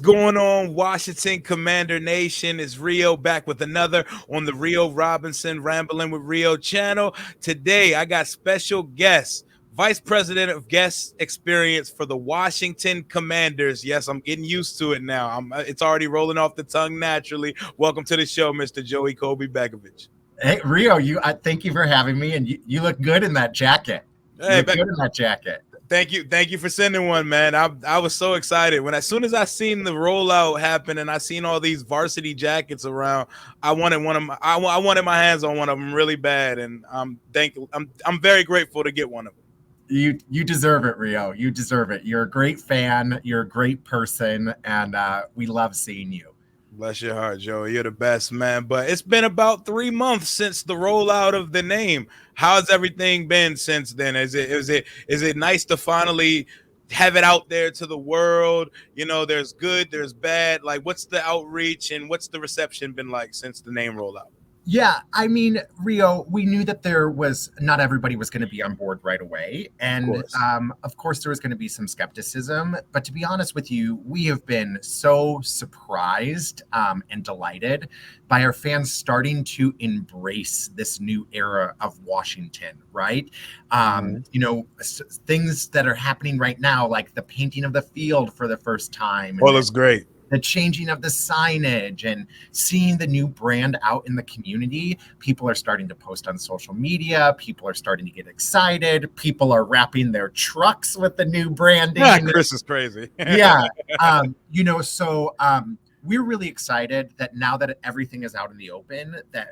going on, Washington Commander Nation? It's Rio back with another on the Rio Robinson Rambling with Rio channel. Today, I got special guest, Vice President of Guest Experience for the Washington Commanders. Yes, I'm getting used to it now. It's already rolling off the tongue naturally. Welcome to the show, Mr. Joey Colby-Begovich. Hey, Rio, thank you for having me, and you look good in that jacket. Hey, good in that jacket. Thank you for sending one, man. I was so excited as soon as I seen the rollout happen and I seen all these varsity jackets around. I wanted I wanted my hands on one of them really bad, and I'm very grateful to get one of them. You deserve it, Rio. You deserve it. You're a great fan. You're a great person, and we love seeing you. Bless your heart, Joey. You're the best, man. But it's been about 3 months since the rollout of the name. How's everything been since then? Is it nice to finally have it out there to the world? You know, there's good, there's bad. Like, what's the outreach and what's the reception been like since the name rollout? Yeah, I mean, Rio, we knew that not everybody was going to be on board right away. And of course, there was going to be some skepticism. But to be honest with you, we have been so surprised and delighted by our fans starting to embrace this new era of Washington, right? You know, things that are happening right now, like the painting of the field for the first time. Well, it's great. The changing of the signage and seeing the new brand out in the community. People are starting to post on social media. People are starting to get excited. People are wrapping their trucks with the new branding. Yeah, Chris is crazy. Yeah. You know, so we're really excited that now that everything is out in the open, that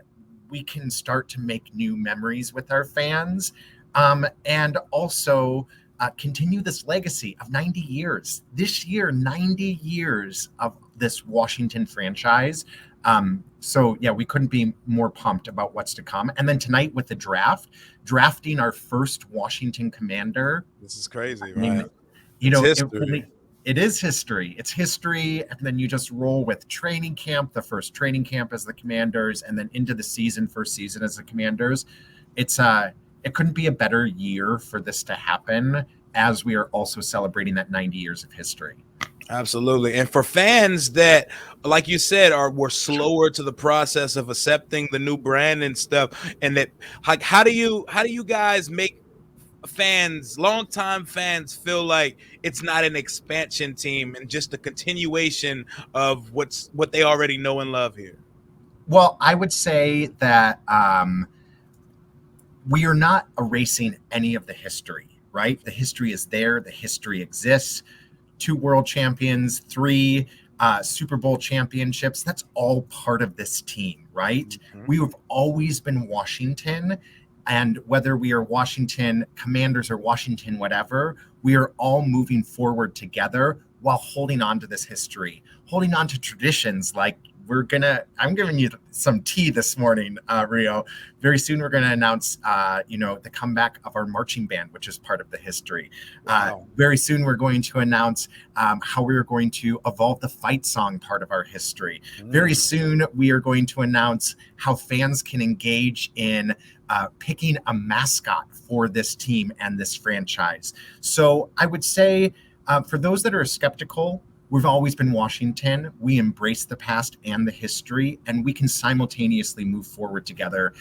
we can start to make new memories with our fans. And also continue this legacy of 90 years. This year, 90 years of this Washington franchise. So yeah, we couldn't be more pumped about what's to come. And then tonight with the drafting our first Washington Commander. This is crazy, right? I mean, you know, it is history. It's history. And then you just roll with training camp, the first training camp as the Commanders, and then into the first season as the Commanders. It couldn't be a better year for this to happen, as we are also celebrating that 90 years of history. Absolutely. And for fans that, like you said, were slower to the process of accepting the new brand and stuff, and that, like, how do you guys make fans, longtime fans, feel like it's not an expansion team and just a continuation of what they already know and love here? Well, I would say that we are not erasing any of the history, right? The history is there. The history exists. 2 world champions, 3 Super Bowl championships. That's all part of this team, right? Mm-hmm. We have always been Washington. And whether we are Washington Commanders or Washington whatever, we are all moving forward together while holding on to this history, holding on to traditions like I'm giving you some tea this morning, Rio. Very soon we're going to announce, the comeback of our marching band, which is part of the history. Wow. Very soon we're going to announce how we are going to evolve the fight song part of our history. Very soon we are going to announce how fans can engage in picking a mascot for this team and this franchise. So I would say for those that are skeptical, we've always been Washington. We embrace the past and the history, and we can simultaneously move forward together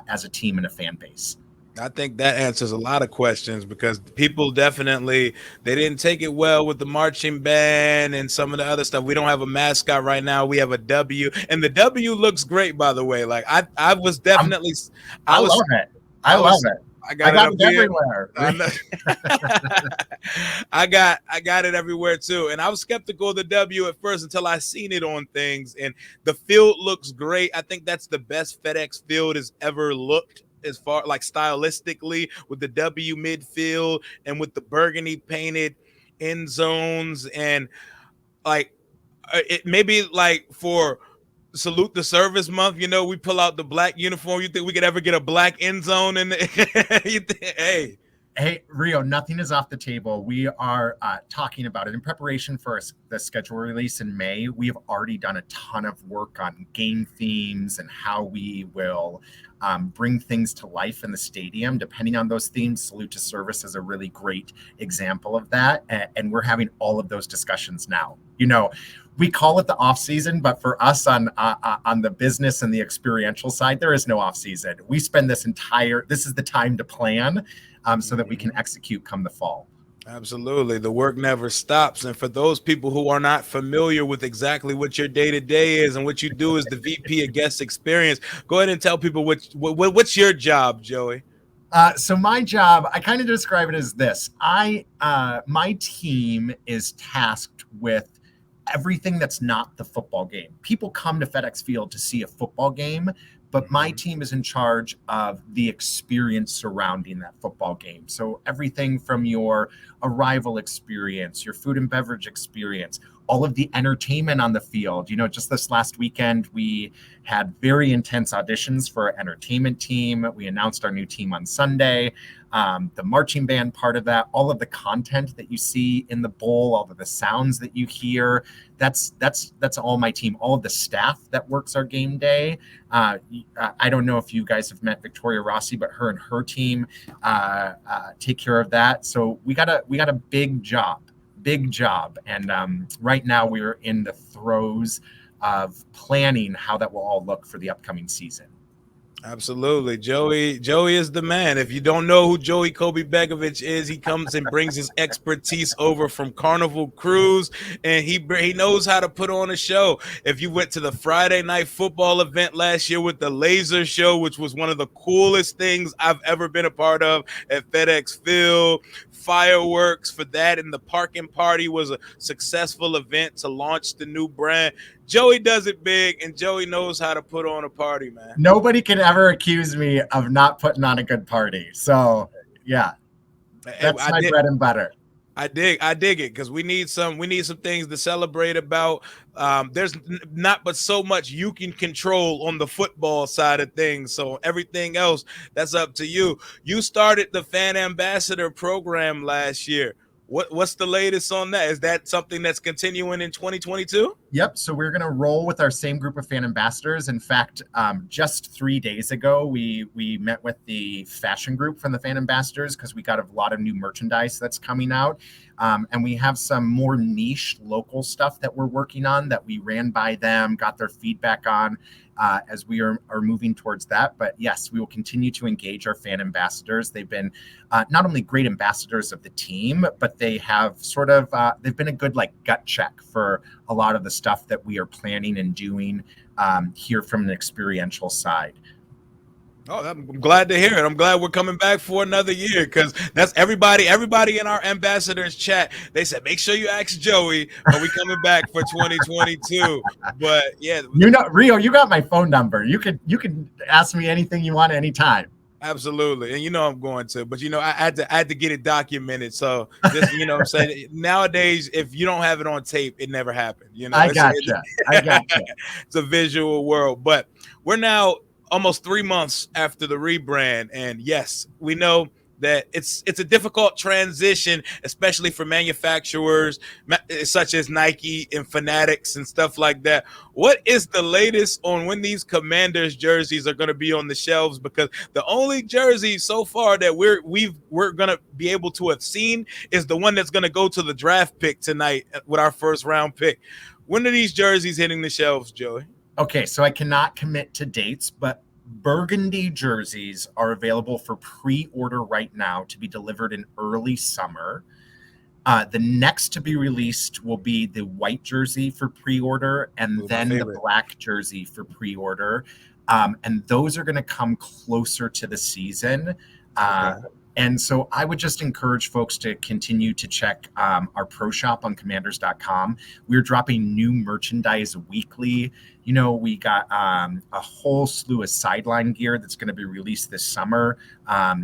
as a team and a fan base. I think that answers a lot of questions, because people definitely, they didn't take it well with the marching band and some of the other stuff. We don't have a mascot right now. We have a W, and the W looks great, by the way. Like I was definitely, I love it. I love it. I got it everywhere. I got it everywhere too. And I was skeptical of the W at first until I seen it on things. And the field looks great. I think that's the best FedEx field has ever looked, as far like stylistically, with the W midfield and with the burgundy painted end zones. And like it maybe like for Salute the Service Month, you know, we pull out the black uniform. You think we could ever get a black end zone in the Hey, Rio, nothing is off the table. We are talking about it in preparation for the schedule release in May. We have already done a ton of work on game themes and how we will bring things to life in the stadium, depending on those themes. Salute to Service is a really great example of that. And we're having all of those discussions now. You know, we call it the off season, but for us on the business and the experiential side, there is no off season. We spend this is the time to plan so that we can execute come the fall. Absolutely. The work never stops. And for those people who are not familiar with exactly what your day-to-day is and what you do as the VP of guest experience, go ahead and tell people what's your job, Joey. So my job, I kind of describe it as this. My team is tasked with everything that's not the football game. People come to FedEx Field to see a football game, but my team is in charge of the experience surrounding that football game. So everything from your arrival experience, your food and beverage experience, all of the entertainment on the field. You know, just this last weekend, we had very intense auditions for our entertainment team. We announced our new team on Sunday. The marching band part of that, all of the content that you see in the bowl, all of the sounds that you hear, that's all my team. All of the staff that works our game day. I don't know if you guys have met Victoria Rossi, but her and her team take care of that. So we got a big job. And right now we're in the throes of planning how that will all look for the upcoming season. Absolutely. Joey is the man. If you don't know who Joey Colby-Begovich is, he comes and brings his expertise over from Carnival Cruise, and he knows how to put on a show. If you went to the Friday night football event last year with the laser show, which was one of the coolest things I've ever been a part of at FedEx Field, fireworks for that, and the parking party was a successful event to launch the new brand. Joey does it big, and Joey knows how to put on a party, man. Nobody can ever accuse me of not putting on a good party. So, yeah, that's my bread and butter. I dig it because we need some things to celebrate about. There's not but so much you can control on the football side of things. So everything else, that's up to you. You started the Fan Ambassador program last year. What's the latest on that? Is that something that's continuing in 2022? Yep. So we're going to roll with our same group of fan ambassadors. In fact, just 3 days ago, we met with the fashion group from the fan ambassadors because we got a lot of new merchandise that's coming out. And we have some more niche local stuff that we're working on that we ran by them, got their feedback on as we are moving towards that. But yes, we will continue to engage our fan ambassadors. They've been not only great ambassadors of the team, but they have they've been a good gut check for a lot of the stuff that we are planning and doing here from an experiential side. Oh, I'm glad to hear it. I'm glad we're coming back for another year because that's everybody in our ambassadors chat. They said, make sure you ask Joey, are we coming back for 2022? But yeah, Rio, you got my phone number. You can ask me anything you want anytime. Absolutely. And I'm going to, but I had to get it documented. So this, what I'm saying, nowadays, if you don't have it on tape, it never happened. I gotcha. It's a visual world, but we're now almost 3 months after the rebrand. And yes, we know that it's a difficult transition, especially for manufacturers such as Nike and Fanatics and stuff like that. What is the latest on when these Commanders jerseys are going to be on the shelves? Because the only jersey so far that we're going to be able to have seen is the one that's going to go to the draft pick tonight with our first round pick. When are these jerseys hitting the shelves, Joey? Okay, so I cannot commit to dates, but burgundy jerseys are available for pre-order right now to be delivered in early summer. The next to be released will be the white jersey for pre-order and then the black jersey for pre-order. And those are going to come closer to the season. Okay. And so I would just encourage folks to continue to check our pro shop on commanders.com. We're dropping new merchandise weekly. We got a whole slew of sideline gear that's going to be released this summer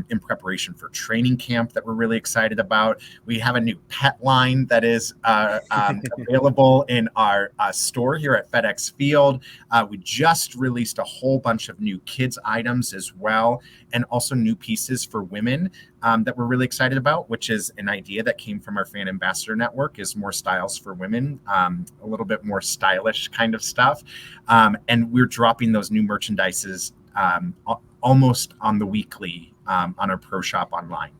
in preparation for training camp that we're really excited about. We have a new pet line that is available in our store here at FedEx Field. We just released a whole bunch of new kids items as well, and also new pieces for women that we're really excited about, which is an idea that came from our fan ambassador network, is more styles for women, a little bit more stylish kind of stuff. And we're dropping those new merchandises almost on the weekly on our pro shop online.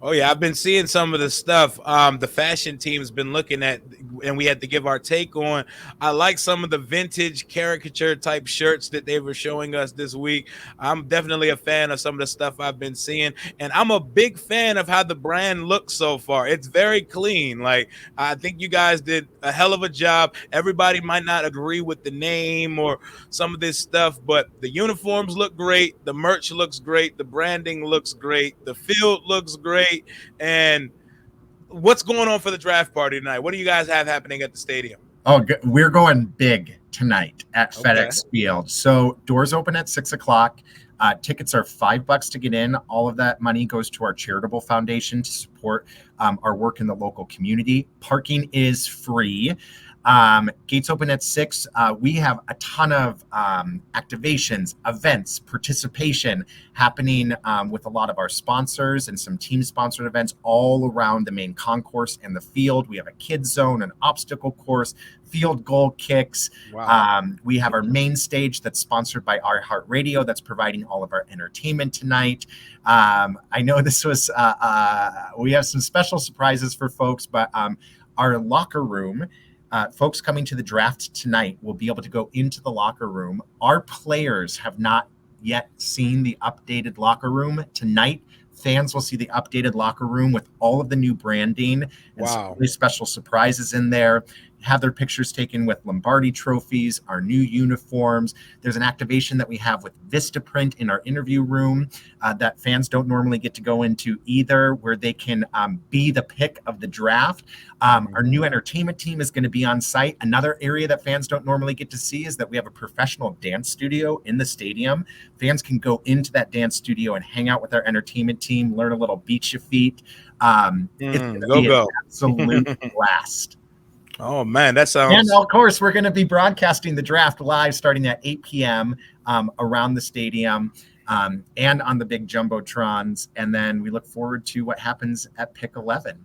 Oh yeah, I've been seeing some of the stuff. The fashion team's been looking at, and we had to give our take on. I like some of the vintage caricature type shirts that they were showing us this week. I'm definitely a fan of some of the stuff I've been seeing, and I'm a big fan of how the brand looks so far. It's very clean. Like, I think you guys did a hell of a job. Everybody might not agree with the name or some of this stuff, but the uniforms look great, the merch looks great, the branding looks great, the field looks great. And what's going on for the draft party tonight? What do you guys have happening at the stadium? Oh, we're going big tonight at Okay. FedEx Field. So doors open at 6 o'clock. Tickets are $5 to get in. All of that money goes to our charitable foundation to support our work in the local community. Parking is free. Gates open at 6. We have a ton of activations, events, participation happening with a lot of our sponsors and some team sponsored events all around the main concourse and the field. We have a kids zone, an obstacle course, field goal kicks. Wow. We have our main stage that's sponsored by iHeartRadio that's providing all of our entertainment tonight. I know this was, we have some special surprises for folks, but our locker room, folks coming to the draft tonight will be able to go into the locker room. Our players have not yet seen the updated locker room. Tonight, fans will see the updated locker room with all of the new branding and some really special surprises in there. Have their pictures taken with Lombardi trophies, our new uniforms. There's an activation that we have with Vistaprint in our interview room that fans don't normally get to go into either, where they can be the pick of the draft. Our new entertainment team is going to be on site. Another area that fans don't normally get to see is that we have a professional dance studio in the stadium. Fans can go into that dance studio and hang out with our entertainment team, learn a little beat your feet. It's going to be an absolute blast. Oh man, that sounds. And of course, we're going to be broadcasting the draft live starting at 8 p.m. Around the stadium and on the big jumbotrons. And then we look forward to what happens at pick 11.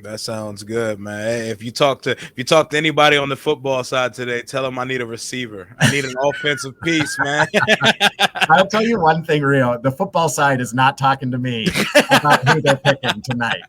That sounds good, man. Hey, if you talk to anybody on the football side today, tell them I need a receiver. I need an offensive piece, man. I'll tell you one thing, Rio. The football side is not talking to me about who they're picking tonight,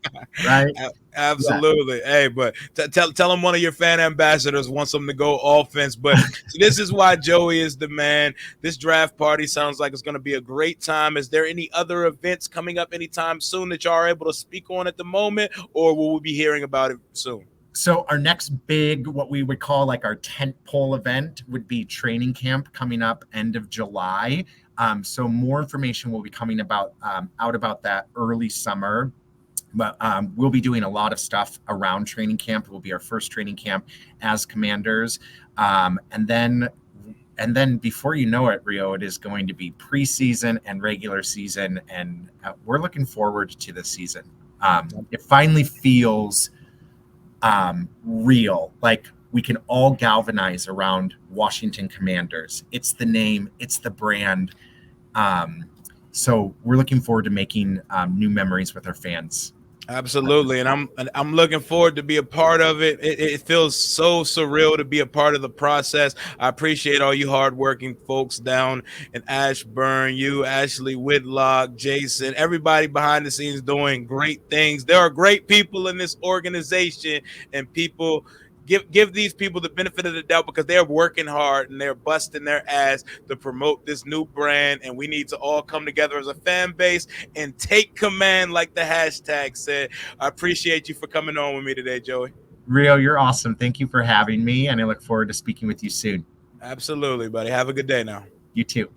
right? Absolutely. Yeah. Hey, but tell them one of your fan ambassadors wants them to go offense. But this is why Joey is the man. This draft party sounds like it's going to be a great time. Is there any other events coming up anytime soon that y'all are able to speak on at the moment, or will we be hearing about it soon? So our next big, what we would call like our tent pole event would be training camp coming up end of July. So more information will be coming out about that early summer. But we'll be doing a lot of stuff around training camp. It will be our first training camp as Commanders. And then before you know it, Rio, it is going to be preseason and regular season. And we're looking forward to this season. It finally feels real. Like we can all galvanize around Washington Commanders. It's the name, it's the brand. So we're looking forward to making new memories with our fans. Absolutely, and I'm looking forward to be a part of it. It feels so surreal to be a part of the process. I appreciate all you hardworking folks down in Ashburn, you, Ashley Whitlock, Jason, everybody behind the scenes doing great things. There are great people in this organization, and people give these people the benefit of the doubt because they're working hard and they're busting their ass to promote this new brand. And we need to all come together as a fan base and take command, like the hashtag said. I appreciate you for coming on with me today, Joey. Rio, you're awesome. Thank you for having me, and I look forward to speaking with you soon. Absolutely, buddy. Have a good day now. You too.